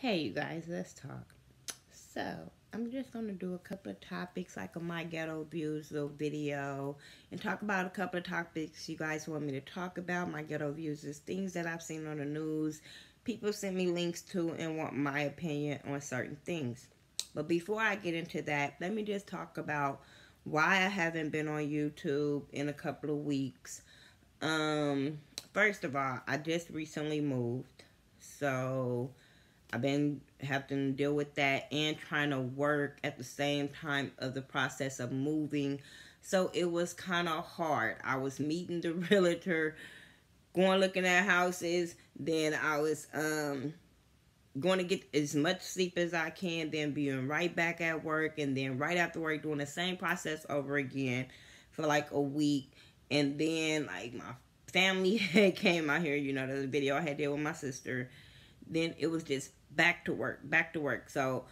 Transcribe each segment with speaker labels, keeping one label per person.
Speaker 1: Hey, you guys, let's talk. So, I'm just going to do a couple of topics like on my Ghetto Views little video and talk about a couple of topics you guys want me to talk about. My Ghetto Views is things that I've seen on the news, people send me links to and want my opinion on certain things. But before I get into that, let me just talk about why I haven't been on YouTube in a couple of weeks. First of all, I just recently moved, so I've been having to deal with that and trying to work at the same time of the process of moving. So it was kind of hard. I was meeting the realtor, going looking at houses. Then I was going to get as much sleep as I can. Then being right back at work. And then right after work doing the same process over again for like a week. And then like my family came out here. You know, the video I had did with my sister. Then it was just back to work. So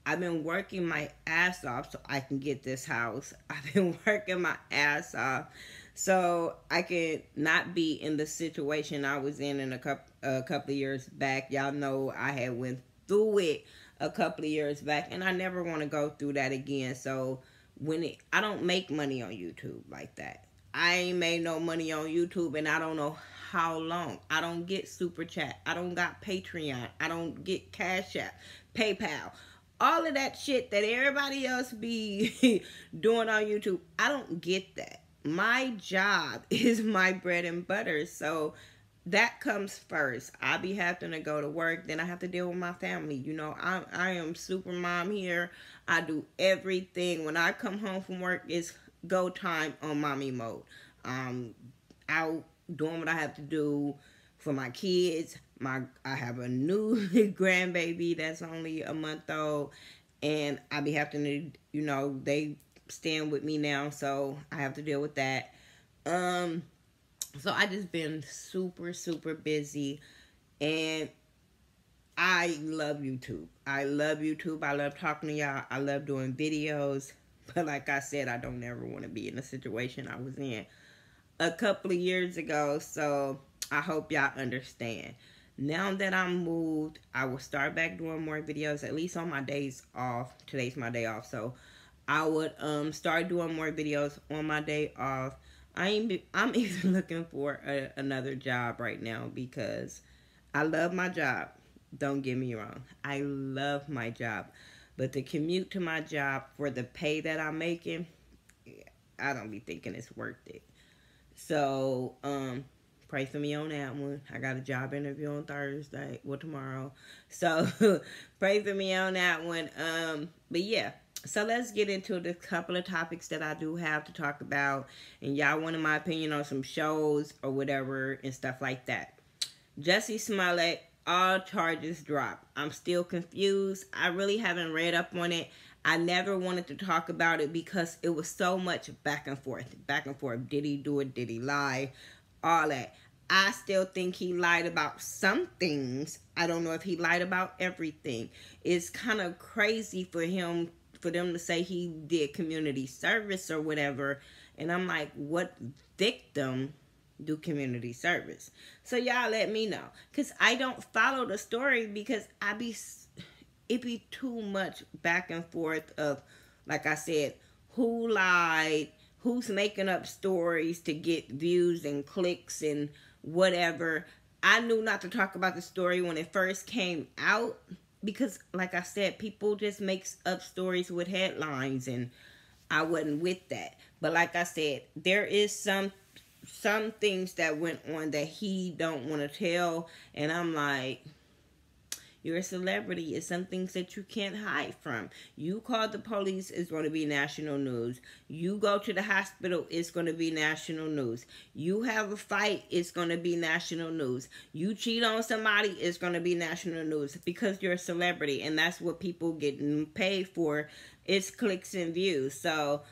Speaker 1: I've been working my ass off so I can get this house. I've been working my ass off so I can not be in the situation I was in a couple of years back. Y'all know I had went through it a couple of years back, and I never want to go through that again. So I don't make money on YouTube like that. I ain't made no money on YouTube, and I don't know how long. I don't get Super Chat. I don't got Patreon. I don't get Cash App, PayPal. All of that shit that everybody else be doing on YouTube, I don't get that. My job is my bread and butter, so that comes first. I be having to go to work, then I have to deal with my family. You know, I am super mom here. I do everything. When I come home from work, it's go time on mommy mode. Out doing what I have to do for my kids. I have a new grandbaby that's only a month old, and I be having to, you know, they stand with me now, so I have to deal with that. So I just been super busy, and I love YouTube. I love YouTube. I love talking to y'all. I love doing videos. But like I said, I don't ever want to be in the situation I was in a couple of years ago. So I hope y'all understand. Now that I'm moved, I will start back doing more videos, at least on my days off. Today's my day off. So I would start doing more videos on my day off. I'm even looking for another job right now because I love my job. Don't get me wrong. I love my job. But the commute to my job for the pay that I'm making, I don't be thinking it's worth it. So, pray for me on that one. I got a job interview on Thursday, well, tomorrow. So, pray for me on that one. But yeah, so let's get into the couple of topics that I do have to talk about. And y'all wanted my opinion on some shows or whatever and stuff like that. Jessie Smullett, all charges dropped. I'm still confused. I really haven't read up on it. I never wanted to talk about it because it was so much back and forth. Did he do it? Did he lie? All that. I still think he lied about some things. I don't know if he lied about everything. It's kind of crazy for them to say he did community service or whatever. And I'm like, what victim do community service? So y'all let me know, because I don't follow the story because it be too much back and forth of, like I said, who lied, who's making up stories to get views and clicks and whatever. I knew not to talk about the story when it first came out because, like I said, people just makes up stories with headlines, and I wasn't with that. But like I said, there is some things that went on that he don't want to tell, and I'm like, you're a celebrity. It's some things that you can't hide from. You call the police, it's going to be national news. You go to the hospital, it's going to be national news. You have a fight, it's going to be national news. You cheat on somebody, it's going to be national news because you're a celebrity, and that's what people get paid for. It's clicks and views. So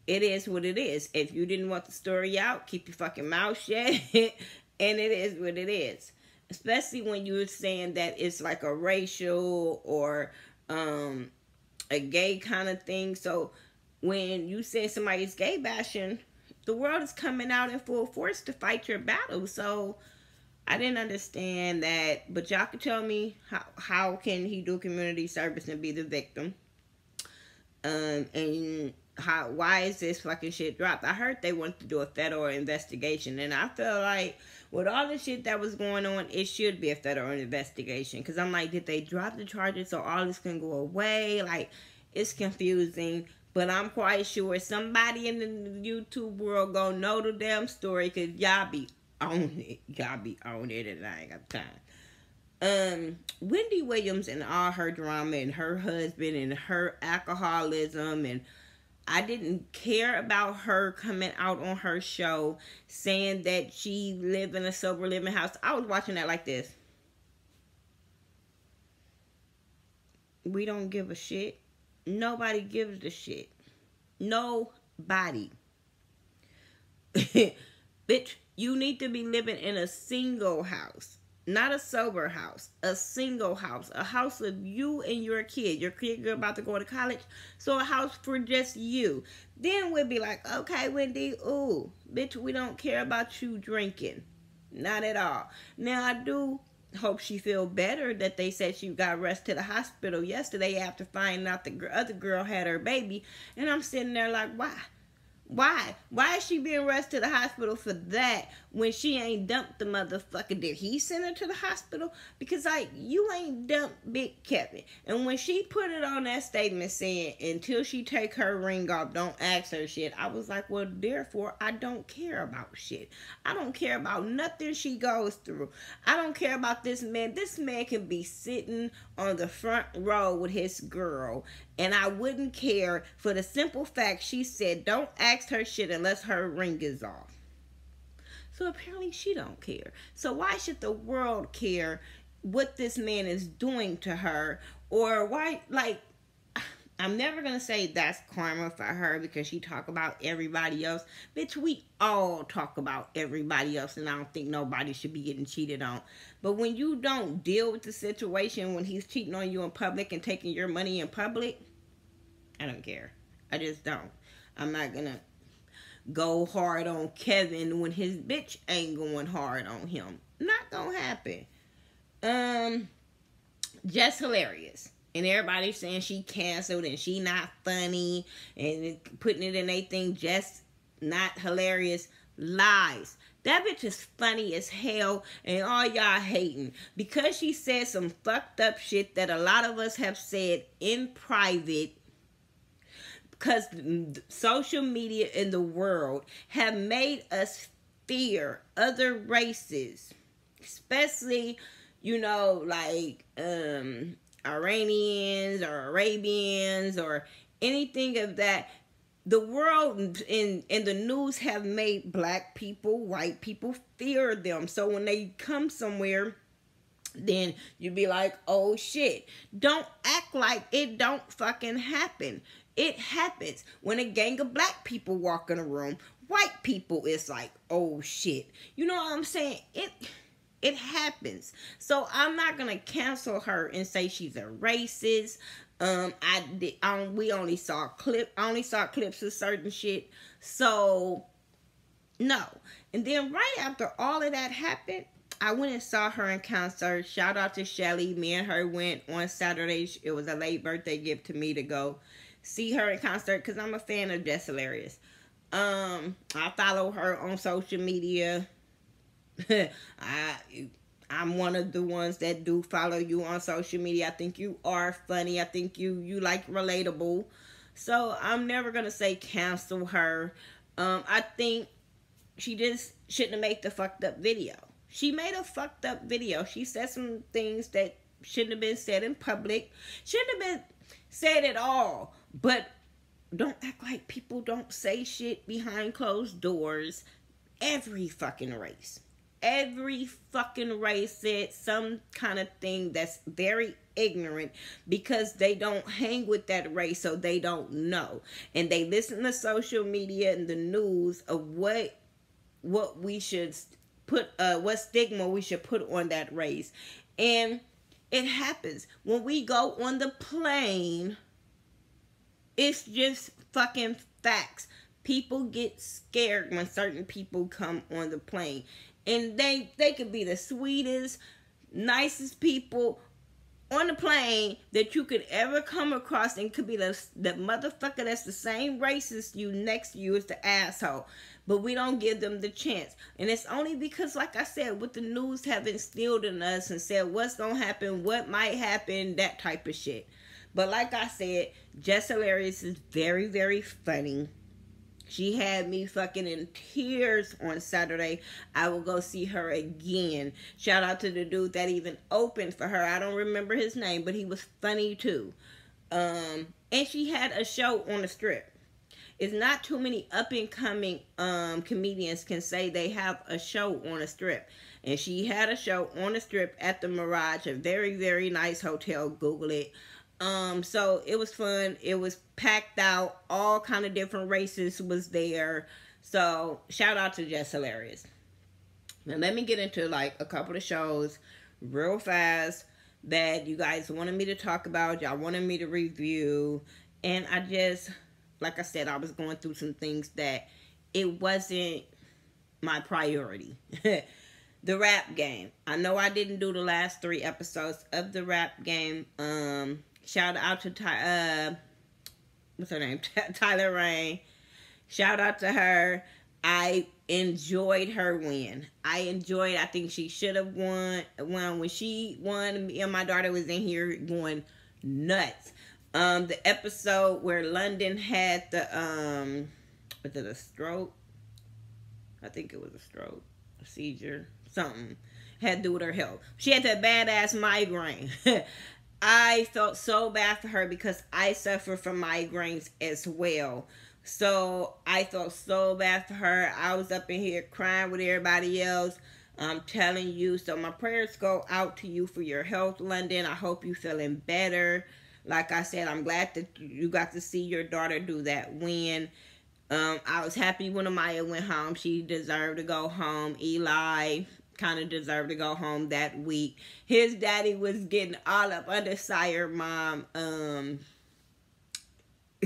Speaker 1: it is what it is. If you didn't want the story out, keep your fucking mouth shut. And it is what it is. Especially when you're saying that it's like a racial or a gay kind of thing. So when you say somebody's gay bashing, the world is coming out in full force to fight your battle. So I didn't understand that, but y'all can tell me how can he do community service and be the victim? And why is this fucking shit dropped? I heard they wanted to do a federal investigation, and I feel like with all the shit that was going on, it should be a federal investigation. Because I'm like, did they drop the charges so all this can go away? Like, it's confusing. But I'm quite sure somebody in the YouTube world gonna know the damn story, because y'all be on it. Y'all be on it, and I ain't got time. Wendy Williams and all her drama and her husband and her alcoholism, and I didn't care about her coming out on her show saying that she lived in a sober living house. I was watching that like this. We don't give a shit. Nobody gives a shit. Nobody. Bitch, you need to be living in a single house. Not a sober house. A single house. A house of you and your kid. Your kid you're about to go to college. So a house for just you. Then we'll be like, okay, Wendy, ooh, bitch, we don't care about you drinking. Not at all. Now, I do hope she feel better that they said she got rushed to the hospital yesterday after finding out the other girl had her baby. And I'm sitting there like, why? Why is she being rushed to the hospital for that when she ain't dumped the motherfucker? Did he send her to the hospital? Because, like, you ain't dumped Big Kevin. And when she put it on that statement saying, until she take her ring off, don't ask her shit, I was like, well, therefore, I don't care about shit. I don't care about nothing she goes through. I don't care about this man. This man can be sitting on the front row with his girl, and I wouldn't care for the simple fact she said don't ask her shit unless her ring is off. So apparently she don't care. So why should the world care what this man is doing to her? Or why, like, I'm never going to say that's karma for her because she talk about everybody else. Bitch, we all talk about everybody else, and I don't think nobody should be getting cheated on. But when you don't deal with the situation when he's cheating on you in public and taking your money in public, I don't care. I just don't. I'm not going to go hard on Kevin when his bitch ain't going hard on him. Not going to happen. Jess hilarious. And everybody's saying she canceled and she not funny and putting it in they thing, Jess not hilarious. Lies. That bitch is funny as hell, and all y'all hating because she said some fucked up shit that a lot of us have said in private, because social media in the world have made us fear other races, especially, you know, like Iranians or Arabians or anything of that. The world in the news have made black people, white people fear them. So when they come somewhere, then you be like, oh shit. Don't act like it don't fucking happen. It happens. When a gang of black people walk in a room, white people is like, oh shit. You know what I'm saying? It happens. So I'm not gonna cancel her and say she's a racist. We only saw clips of certain shit. So no. And then right after all of that happened, I went and saw her in concert. Shout out to Shelly. Me and her went on Saturday. It was a late birthday gift to me to go see her in concert because I'm a fan of Jess Hilarious. I follow her on social media. I'm one of the ones that do follow you on social media. I think you are funny. I think you like relatable. So I'm never going to say cancel her. I think she just shouldn't have made the fucked up video. She made a fucked up video. She said some things that shouldn't have been said in public. Shouldn't have been said at all. But don't act like people don't say shit behind closed doors. Every fucking race. Every fucking race said some kind of thing that's very ignorant because they don't hang with that race, so they don't know. And they listen to social media and the news of what we should put, what stigma we should put on that race. And it happens. When we go on the plane, it's just fucking facts. People get scared when certain people come on the plane. And they could be the sweetest, nicest people on the plane that you could ever come across, and could be the motherfucker that's the same race as you next to you is the asshole. But we don't give them the chance. And it's only because, like I said, what the news have instilled in us and said what's going to happen, what might happen, that type of shit. But like I said, Jess Hilarious is very, very funny. She had me fucking in tears on Saturday. I will go see her again. Shout out to the dude that even opened for her. I don't remember his name, but he was funny too. And she had a show on the Strip. It's not too many up-and-coming comedians can say they have a show on a Strip. And she had a show on the Strip at the Mirage, a very, very nice hotel. Google it. So it was fun. It was packed out. All kind of different races was there. So shout out to Jess Hilarious. Now let me get into like a couple of shows real fast that you guys wanted me to talk about. Y'all wanted me to review. And I just, like I said, I was going through some things that it wasn't my priority. The Rap Game. I know I didn't do the last 3 episodes of the Rap Game. Shout out to what's her name? Tyler Rain. Shout out to her. I enjoyed her win. I think she should have won. When she won, me and my daughter was in here going nuts. The episode where London had the was it a stroke? I think it was a stroke, a seizure, something had to do with her health. She had that badass migraine. I felt so bad for her because I suffer from migraines as well. So I felt so bad for her. I was up in here crying with everybody else. I'm telling you. So my prayers go out to you for your health, London. I hope you're feeling better. Like I said, I'm glad that you got to see your daughter do that win. I was happy when Amaya went home. She deserved to go home. Eli kind of deserved to go home that week. His daddy was getting all up under Sire Mom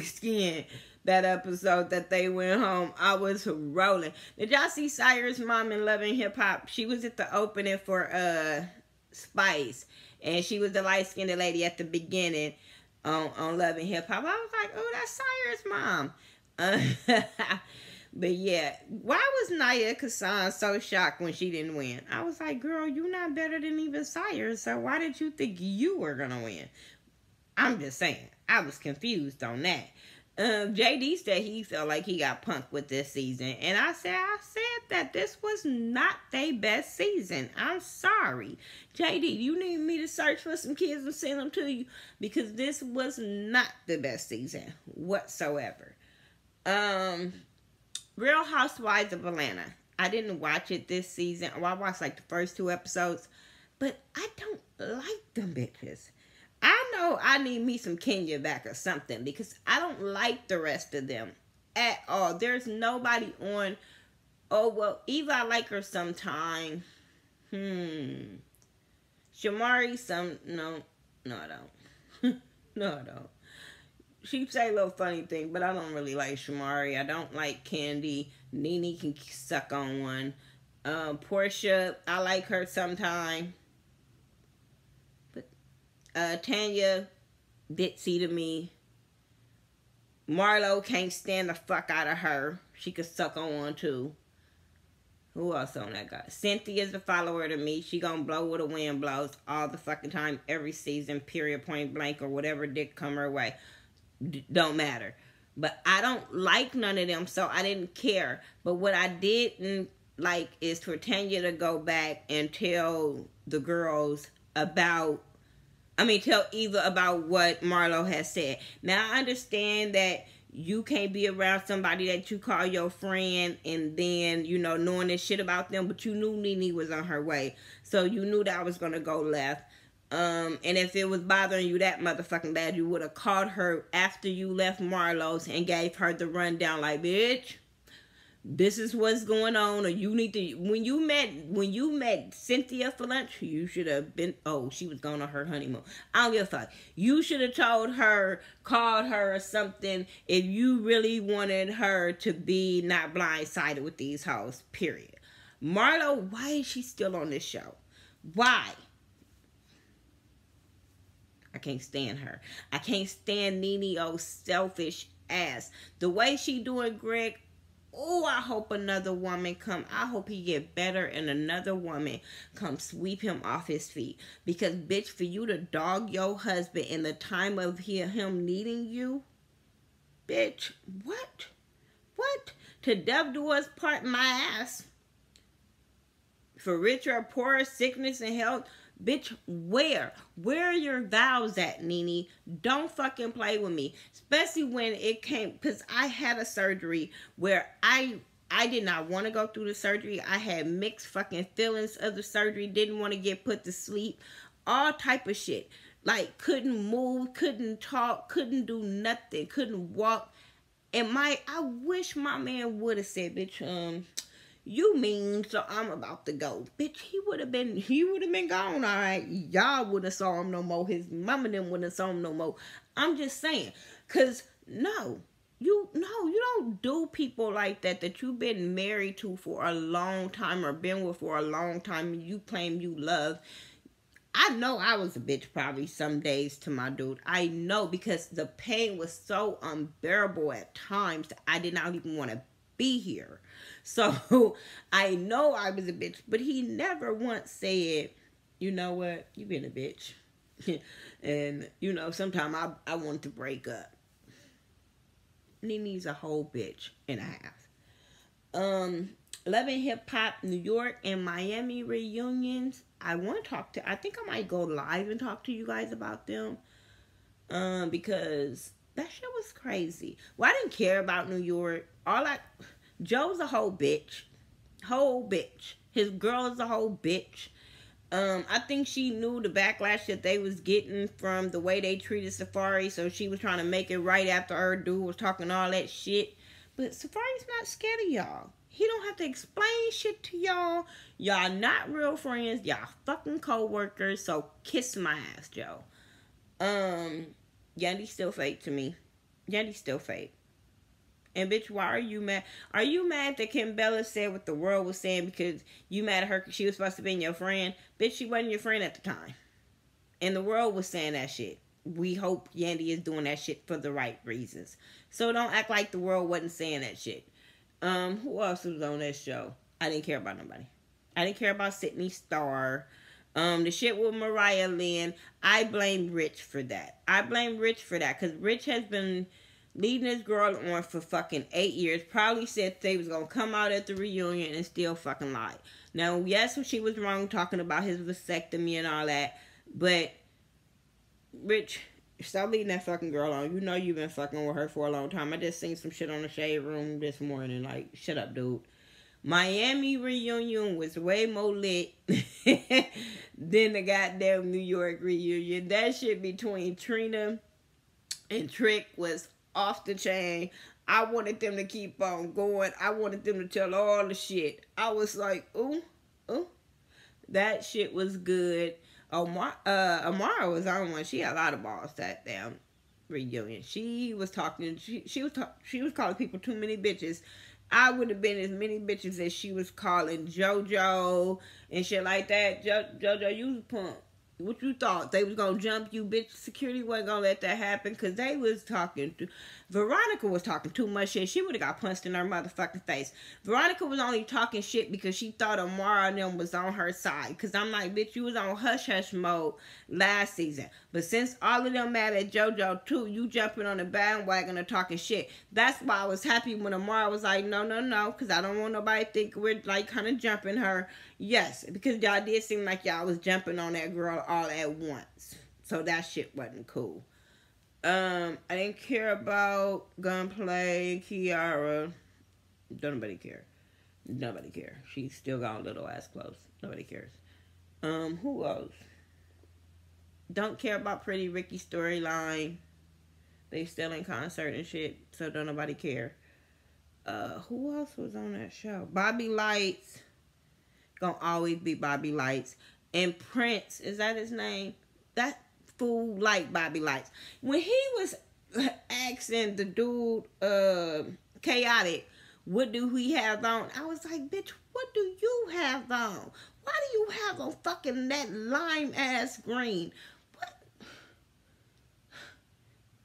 Speaker 1: skin. That episode that they went home, I was rolling. Did y'all see Sire's mom in Love and Hip Hop? She was at the opening for Spice, and she was the light-skinned lady at the beginning on Love and Hip Hop. I was like, oh, that's Sire's mom. But yeah, why was Naya Kassan so shocked when she didn't win? I was like, girl, you're not better than even Sire, so why did you think you were gonna win? I'm just saying, I was confused on that. JD said he felt like he got punked with this season, and I said that this was not their best season. I'm sorry, JD. You need me to search for some kids and send them to you, because this was not the best season whatsoever. Real Housewives of Atlanta. I didn't watch it this season. Well, I watched like the first 2 episodes, but I don't like them bitches. I know I need me some Kenya back or something, because I don't like the rest of them at all. There's nobody on. Oh, well, Eva, I like her sometime. Shamari, no, I don't. No, I don't. She say a little funny thing, but I don't really like Shamari. I don't like Candy. Nene can suck on one. Portia, I like her sometime. But Tanya, ditzy to me. Marlo, can't stand the fuck out of her. She could suck on one too. Who else on that guy? Cynthia's a follower to me. She gonna blow where the wind blows all the fucking time, every season, period, point blank, or whatever dick come her way. Don't matter. But I don't like none of them, so I didn't care. But what I didn't like is for Tanya to go back and tell the girls about, tell Eva about what Marlo has said. Now, I understand that you can't be around somebody that you call your friend and then, knowing this shit about them, but you knew Nene was on her way. So you knew that was going to go left. And if it was bothering you that motherfucking bad, you would have called her after you left Marlo's and gave her the rundown, like, bitch, this is what's going on, or you need to, when you met Cynthia for lunch, you should have been, she was going on her honeymoon. I don't give a fuck. You should have told her, called her or something, if you really wanted her to be not blindsided with these hoes, period. Marlo, why is she still on this show? Why? I can't stand her. I can't stand Nene, old selfish ass. The way she doing Greg, oh, I hope another woman come. I hope he get better and another woman come sweep him off his feet. Because, bitch, for you to dog your husband in the time of him needing you, bitch, what? What? To death do us part, my ass. For richer or poorer, sickness and health, bitch, where? Where are your vows at, Nene? Don't fucking play with me. Especially when it came, because I had a surgery where I did not want to go through the surgery. I had mixed fucking feelings of the surgery. Didn't want to get put to sleep. All type of shit. Like, couldn't move, couldn't talk, couldn't do nothing, couldn't walk. And I wish my man would have said, bitch, you mean, so I'm about to go. Bitch, he would have been gone, all right. Y'all wouldn't have saw him no more. His mama them wouldn't have saw him no more. I'm just saying. Because, no, you don't do people like that you've been married to for a long time or been with for a long time and you claim you love. I know I was a bitch probably some days to my dude. I know, because the pain was so unbearable at times that I did not even want to be here. So I know I was a bitch, but he never once said, you know what, you been a bitch. And, you know, sometimes I want to break up. Nene's a whole bitch and a half. Love and Hip Hop New York and Miami reunions. I want to talk to, I think I might go live and talk to you guys about them. Because that shit was crazy. Well, I didn't care about New York. Joe's a whole bitch. Whole bitch. His girl is a whole bitch. I think she knew the backlash that they was getting from the way they treated Safari, so she was trying to make it right after her dude was talking all that shit. But Safari's not scared of y'all. He don't have to explain shit to y'all. Y'all not real friends. Y'all fucking co-workers. So kiss my ass, Joe. Yandy's still fake to me. Yandy's still fake. And bitch, why are you mad? Are you mad that Kim Bella said what the world was saying because you mad at her because she was supposed to be your friend? Bitch, she wasn't your friend at the time. And the world was saying that shit. We hope Yandy is doing that shit for the right reasons. So don't act like the world wasn't saying that shit. Who else was on that show? I didn't care about nobody. I didn't care about Sydney Starr. The shit with Mariah Lynn. I blame Rich for that. I blame Rich for that. Because Rich has been leading this girl on for fucking 8 years. Probably said they was going to come out at the reunion and still fucking lied. Now, yes, she was wrong talking about his vasectomy and all that. But, Rich, stop leading that fucking girl on. You know you've been fucking with her for a long time. I just seen some shit on the Shade Room this morning. Like, shut up, dude. Miami reunion was way more lit than the goddamn New York reunion. That shit between Trina and Trick was off the chain. I wanted them to keep on going. I wanted them to tell all the shit. I was like, ooh. That shit was good. Amara was on one. She had a lot of balls that damn reunion. She was talking. She was calling people too many bitches. I would have been as many bitches as she was calling JoJo and shit like that. JoJo, you was a punk. What you thought? They was gonna jump you, bitch? Security wasn't gonna let that happen because they was talking to... Veronica was talking too much shit. She would have got punched in her motherfucking face. Veronica was only talking shit because she thought Amara and them was on her side. Because I'm like, bitch, you was on hush-hush mode last season. But since all of them mad at JoJo too, you jumping on the bandwagon and talking shit. That's why I was happy when Amara was like, no, because I don't want nobody to think we're like kind of jumping her. Yes, because y'all did seem like y'all was jumping on that girl all at once. So that shit wasn't cool. I didn't care about Gunplay, Kiara. Don't nobody care. Nobody care. She's still got a little ass close. Nobody cares. Who else? Don't care about Pretty Ricky storyline. They still in concert and shit, so don't nobody care. Who else was on that show? Bobby Lights. Gonna always be Bobby Lights. And Prince, is that his name? That fool like Bobby Lights. When he was asking the dude, Chaotic, what do he have on? I was like, bitch, what do you have on? Why do you have on fucking that lime ass green? What?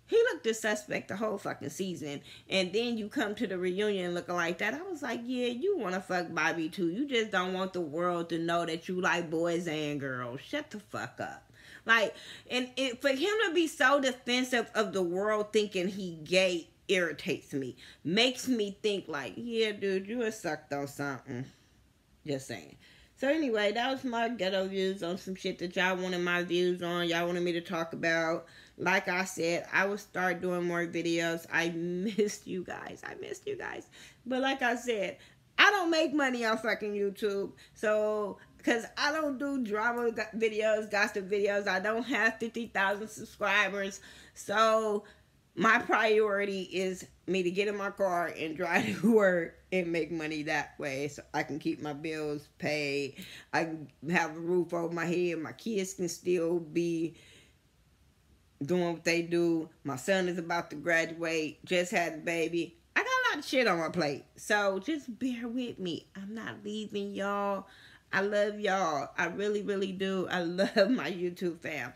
Speaker 1: He looked a suspect the whole fucking season. And then you come to the reunion looking like that. I was like, yeah, you want to fuck Bobby too. You just don't want the world to know that you like boys and girls. Shut the fuck up. Like, and for him to be so defensive of the world thinking he gay irritates me. Makes me think like, yeah, dude, you was sucked on something. Just saying. So anyway, that was my ghetto views on some shit that y'all wanted my views on. Y'all wanted me to talk about. Like I said, I will start doing more videos. I missed you guys. I missed you guys. But like I said, I don't make money on fucking YouTube. So, because I don't do drama videos, gossip videos. I don't have 50,000 subscribers. So, my priority is me to get in my car and drive to work and make money that way so I can keep my bills paid. I can have a roof over my head. My kids can still be doing what they do. My son is about to graduate. Just had a baby. I got a lot of shit on my plate. So just bear with me. I'm not leaving y'all. I love y'all. I really, really do. I love my YouTube fam.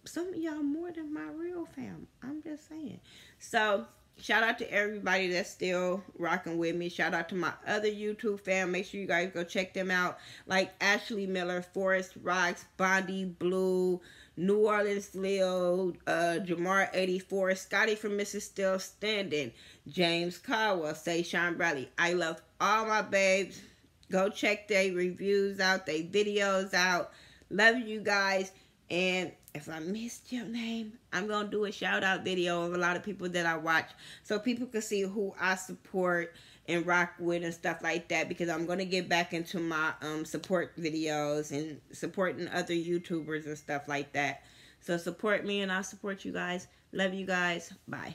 Speaker 1: Some of y'all more than my real fam. I'm just saying. So, shout out to everybody that's still rocking with me. Shout out to my other YouTube fam. Make sure you guys go check them out. Like Ashley Miller, Forest Rocks, Bondi Blue, New Orleans Lil, Jamar 84, Scotty from Mrs. Still Standing, James Caldwell, Say Sean Bradley. I love all my babes. Go check their reviews out, their videos out. Love you guys. And if I missed your name, I'm going to do a shout out video of a lot of people that I watch so people can see who I support and rock with and stuff like that, because I'm going to get back into my support videos and supporting other YouTubers and stuff like that. So support me and I'll support you guys. Love you guys. Bye.